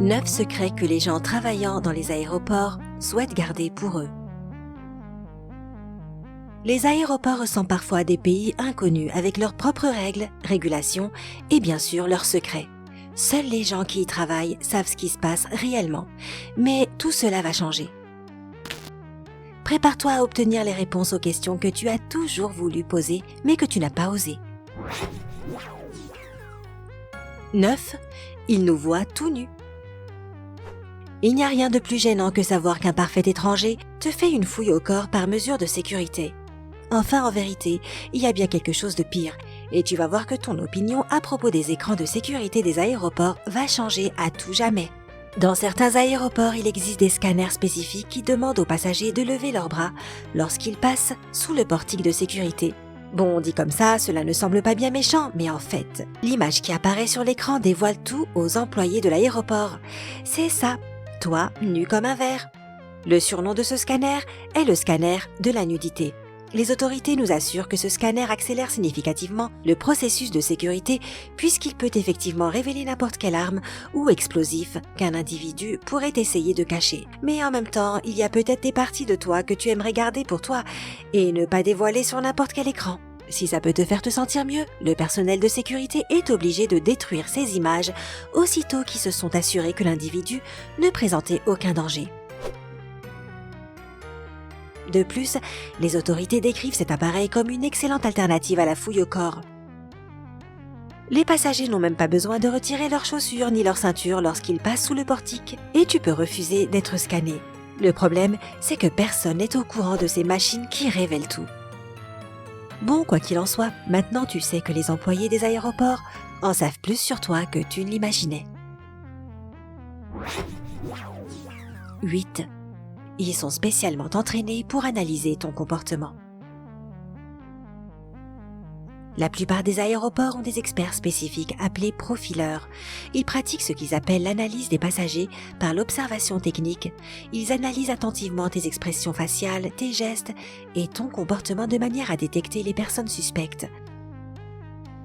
9 secrets que les gens travaillant dans les aéroports souhaitent garder pour eux. Les aéroports ressemblent parfois à des pays inconnus avec leurs propres règles, régulations et bien sûr leurs secrets. Seuls les gens qui y travaillent savent ce qui se passe réellement. Mais tout cela va changer. Prépare-toi à obtenir les réponses aux questions que tu as toujours voulu poser mais que tu n'as pas osé. 9. Ils nous voient tout nus. Il n'y a rien de plus gênant que savoir qu'un parfait étranger te fait une fouille au corps par mesure de sécurité. Enfin, en vérité, il y a bien quelque chose de pire, et tu vas voir que ton opinion à propos des écrans de sécurité des aéroports va changer à tout jamais. Dans certains aéroports, il existe des scanners spécifiques qui demandent aux passagers de lever leurs bras lorsqu'ils passent sous le portique de sécurité. Bon, dit comme ça, cela ne semble pas bien méchant, mais en fait, l'image qui apparaît sur l'écran dévoile tout aux employés de l'aéroport. C'est ça, toi, nu comme un verre. Le surnom de ce scanner est le scanner de la nudité. Les autorités nous assurent que ce scanner accélère significativement le processus de sécurité puisqu'il peut effectivement révéler n'importe quelle arme ou explosif qu'un individu pourrait essayer de cacher. Mais en même temps, il y a peut-être des parties de toi que tu aimerais garder pour toi et ne pas dévoiler sur n'importe quel écran. Si ça peut te faire te sentir mieux, le personnel de sécurité est obligé de détruire ces images aussitôt qu'ils se sont assurés que l'individu ne présentait aucun danger. De plus, les autorités décrivent cet appareil comme une excellente alternative à la fouille au corps. Les passagers n'ont même pas besoin de retirer leurs chaussures ni leurs ceintures lorsqu'ils passent sous le portique et tu peux refuser d'être scanné. Le problème, c'est que personne n'est au courant de ces machines qui révèlent tout. Bon, quoi qu'il en soit, maintenant tu sais que les employés des aéroports en savent plus sur toi que tu ne l'imaginais. 8. Ils sont spécialement entraînés pour analyser ton comportement. La plupart des aéroports ont des experts spécifiques appelés profileurs. Ils pratiquent ce qu'ils appellent l'analyse des passagers par l'observation technique. Ils analysent attentivement tes expressions faciales, tes gestes et ton comportement de manière à détecter les personnes suspectes.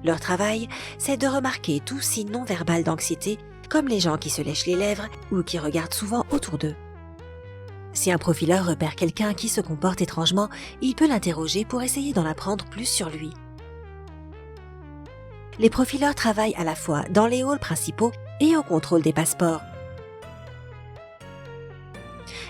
Leur travail, c'est de remarquer tout signe non-verbal d'anxiété, comme les gens qui se lèchent les lèvres ou qui regardent souvent autour d'eux. Si un profileur repère quelqu'un qui se comporte étrangement, il peut l'interroger pour essayer d'en apprendre plus sur lui. Les profileurs travaillent à la fois dans les halls principaux et au contrôle des passeports.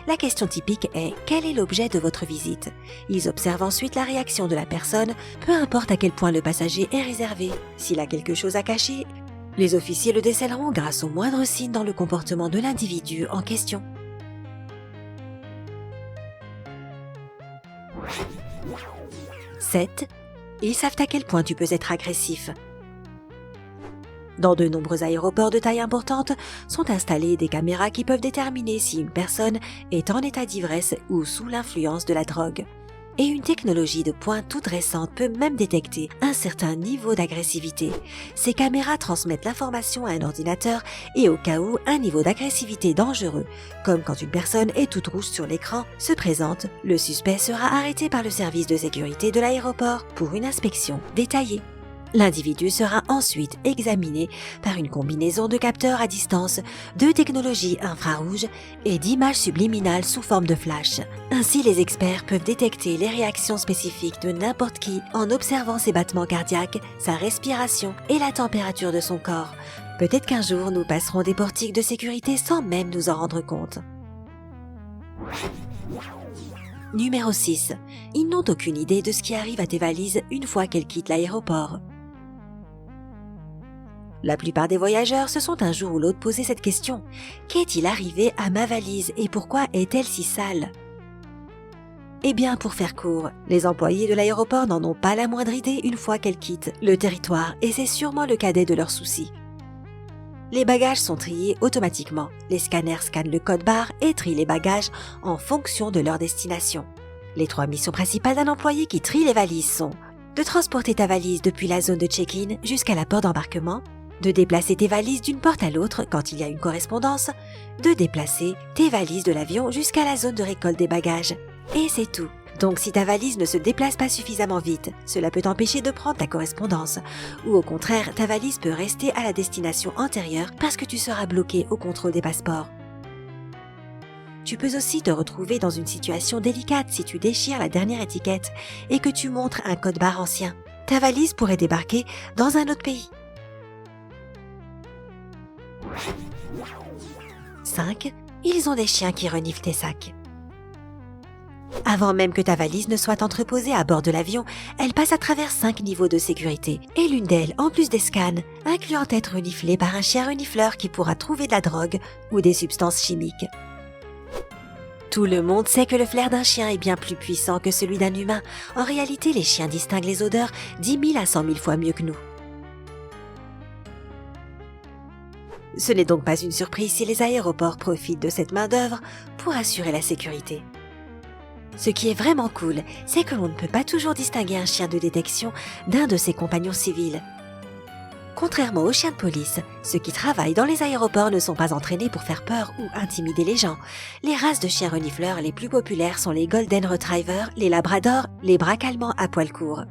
La question typique est « Quel est l'objet de votre visite ?» Ils observent ensuite la réaction de la personne, peu importe à quel point le passager est réservé. S'il a quelque chose à cacher, les officiers le décèleront grâce au moindre signe dans le comportement de l'individu en question. « 7. Ils savent à quel point tu peux être agressif. » Dans de nombreux aéroports de taille importante sont installées des caméras qui peuvent déterminer si une personne est en état d'ivresse ou sous l'influence de la drogue. Et une technologie de pointe toute récente peut même détecter un certain niveau d'agressivité. Ces caméras transmettent l'information à un ordinateur et au cas où un niveau d'agressivité dangereux, comme quand une personne est toute rouge sur l'écran, se présente, le suspect sera arrêté par le service de sécurité de l'aéroport pour une inspection détaillée. L'individu sera ensuite examiné par une combinaison de capteurs à distance, de technologies infrarouges et d'images subliminales sous forme de flash. Ainsi, les experts peuvent détecter les réactions spécifiques de n'importe qui en observant ses battements cardiaques, sa respiration et la température de son corps. Peut-être qu'un jour, nous passerons des portiques de sécurité sans même nous en rendre compte. Numéro 6. Ils n'ont aucune idée de ce qui arrive à tes valises une fois qu'elles quittent l'aéroport. La plupart des voyageurs se sont un jour ou l'autre posé cette question. Qu'est-il arrivé à ma valise et pourquoi est-elle si sale ? Eh bien, pour faire court, les employés de l'aéroport n'en ont pas la moindre idée une fois qu'elles quittent le territoire et c'est sûrement le cadet de leurs soucis. Les bagages sont triés automatiquement. Les scanners scannent le code barre et trient les bagages en fonction de leur destination. Les 3 missions principales d'un employé qui trie les valises sont de transporter ta valise depuis la zone de check-in jusqu'à la porte d'embarquement, de déplacer tes valises d'une porte à l'autre quand il y a une correspondance, de déplacer tes valises de l'avion jusqu'à la zone de récolte des bagages. Et c'est tout. Donc si ta valise ne se déplace pas suffisamment vite, cela peut t'empêcher de prendre ta correspondance. Ou au contraire, ta valise peut rester à la destination antérieure parce que tu seras bloqué au contrôle des passeports. Tu peux aussi te retrouver dans une situation délicate si tu déchires la dernière étiquette et que tu montres un code barre ancien. Ta valise pourrait débarquer dans un autre pays. 5. Ils ont des chiens qui reniflent tes sacs. Avant même que ta valise ne soit entreposée à bord de l'avion, elle passe à travers 5 niveaux de sécurité. Et l'une d'elles, en plus des scans, incluant être reniflée par un chien renifleur qui pourra trouver de la drogue ou des substances chimiques. Tout le monde sait que le flair d'un chien est bien plus puissant que celui d'un humain. En réalité, les chiens distinguent les odeurs 10 000 à 100 000 fois mieux que nous. Ce n'est donc pas une surprise si les aéroports profitent de cette main-d'œuvre pour assurer la sécurité. Ce qui est vraiment cool, c'est que l'on ne peut pas toujours distinguer un chien de détection d'un de ses compagnons civils. Contrairement aux chiens de police, ceux qui travaillent dans les aéroports ne sont pas entraînés pour faire peur ou intimider les gens. Les races de chiens renifleurs les plus populaires sont les Golden Retriever, les Labradors, les braques allemands à poil court.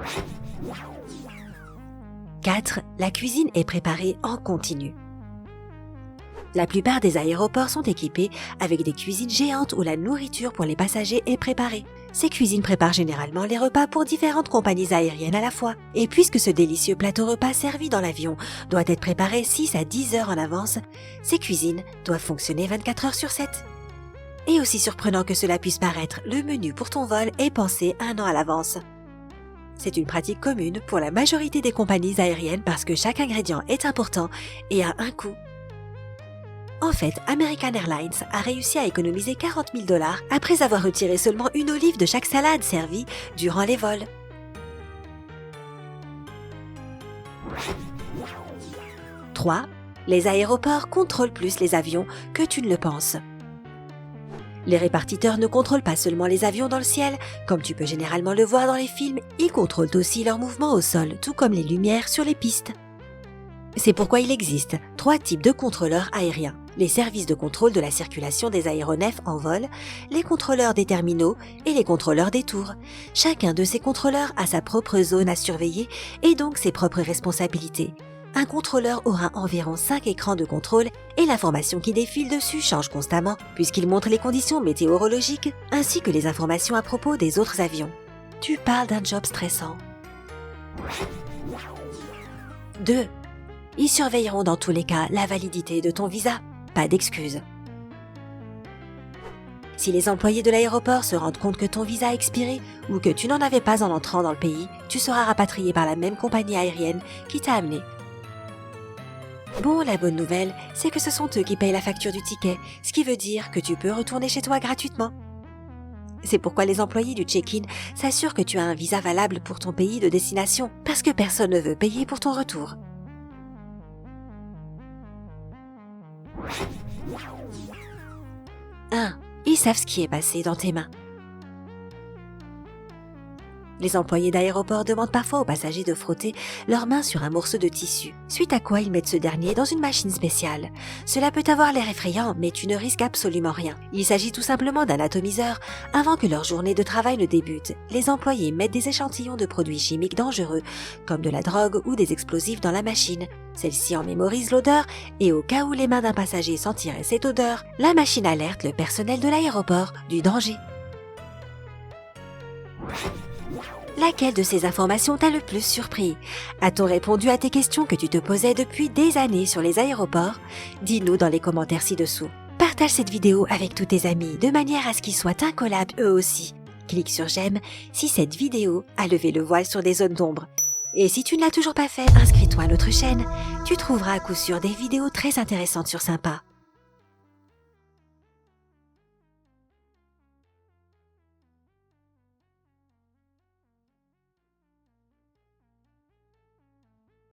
« 4. La cuisine est préparée en continu. La plupart des aéroports sont équipés avec des cuisines géantes où la nourriture pour les passagers est préparée. Ces cuisines préparent généralement les repas pour différentes compagnies aériennes à la fois. Et puisque ce délicieux plateau repas servi dans l'avion doit être préparé 6 à 10 heures en avance, ces cuisines doivent fonctionner 24 heures sur 7. Et aussi surprenant que cela puisse paraître, le menu pour ton vol est pensé 1 an à l'avance. C'est une pratique commune pour la majorité des compagnies aériennes parce que chaque ingrédient est important et a un coût. En fait, American Airlines a réussi à économiser 40 000 $ après avoir retiré seulement une olive de chaque salade servie durant les vols. « 3. Les aéroports contrôlent plus les avions que tu ne le penses. Les répartiteurs ne contrôlent pas seulement les avions dans le ciel, comme tu peux généralement le voir dans les films, ils contrôlent aussi leurs mouvements au sol, tout comme les lumières sur les pistes. C'est pourquoi il existe 3 types de contrôleurs aériens. Les services de contrôle de la circulation des aéronefs en vol, les contrôleurs des terminaux et les contrôleurs des tours. Chacun de ces contrôleurs a sa propre zone à surveiller et donc ses propres responsabilités. Un contrôleur aura environ 5 écrans de contrôle et l'information qui défile dessus change constamment puisqu'il montre les conditions météorologiques ainsi que les informations à propos des autres avions. Tu parles d'un job stressant. 2. Ils surveilleront dans tous les cas la validité de ton visa. Pas d'excuses. Si les employés de l'aéroport se rendent compte que ton visa a expiré ou que tu n'en avais pas en entrant dans le pays, tu seras rapatrié par la même compagnie aérienne qui t'a amené. Bon, la bonne nouvelle, c'est que ce sont eux qui payent la facture du ticket, ce qui veut dire que tu peux retourner chez toi gratuitement. C'est pourquoi les employés du check-in s'assurent que tu as un visa valable pour ton pays de destination, parce que personne ne veut payer pour ton retour. « 1. Ils savent ce qui est passé dans tes mains. » Les employés d'aéroport demandent parfois aux passagers de frotter leurs mains sur un morceau de tissu, suite à quoi ils mettent ce dernier dans une machine spéciale. Cela peut avoir l'air effrayant, mais tu ne risques absolument rien. Il s'agit tout simplement d'un atomiseur. Avant que leur journée de travail ne débute, les employés mettent des échantillons de produits chimiques dangereux, comme de la drogue ou des explosifs dans la machine. Celle-ci en mémorise l'odeur et au cas où les mains d'un passager sentiraient cette odeur, la machine alerte le personnel de l'aéroport du danger. Laquelle de ces informations t'a le plus surpris? A-t-on répondu à tes questions que tu te posais depuis des années sur les aéroports? Dis-nous dans les commentaires ci-dessous. Partage cette vidéo avec tous tes amis de manière à ce qu'ils soient incollables eux aussi. Clique sur j'aime si cette vidéo a levé le voile sur des zones d'ombre. Et si tu ne l'as toujours pas fait, inscris-toi à notre chaîne. Tu trouveras à coup sûr des vidéos très intéressantes sur Sympa.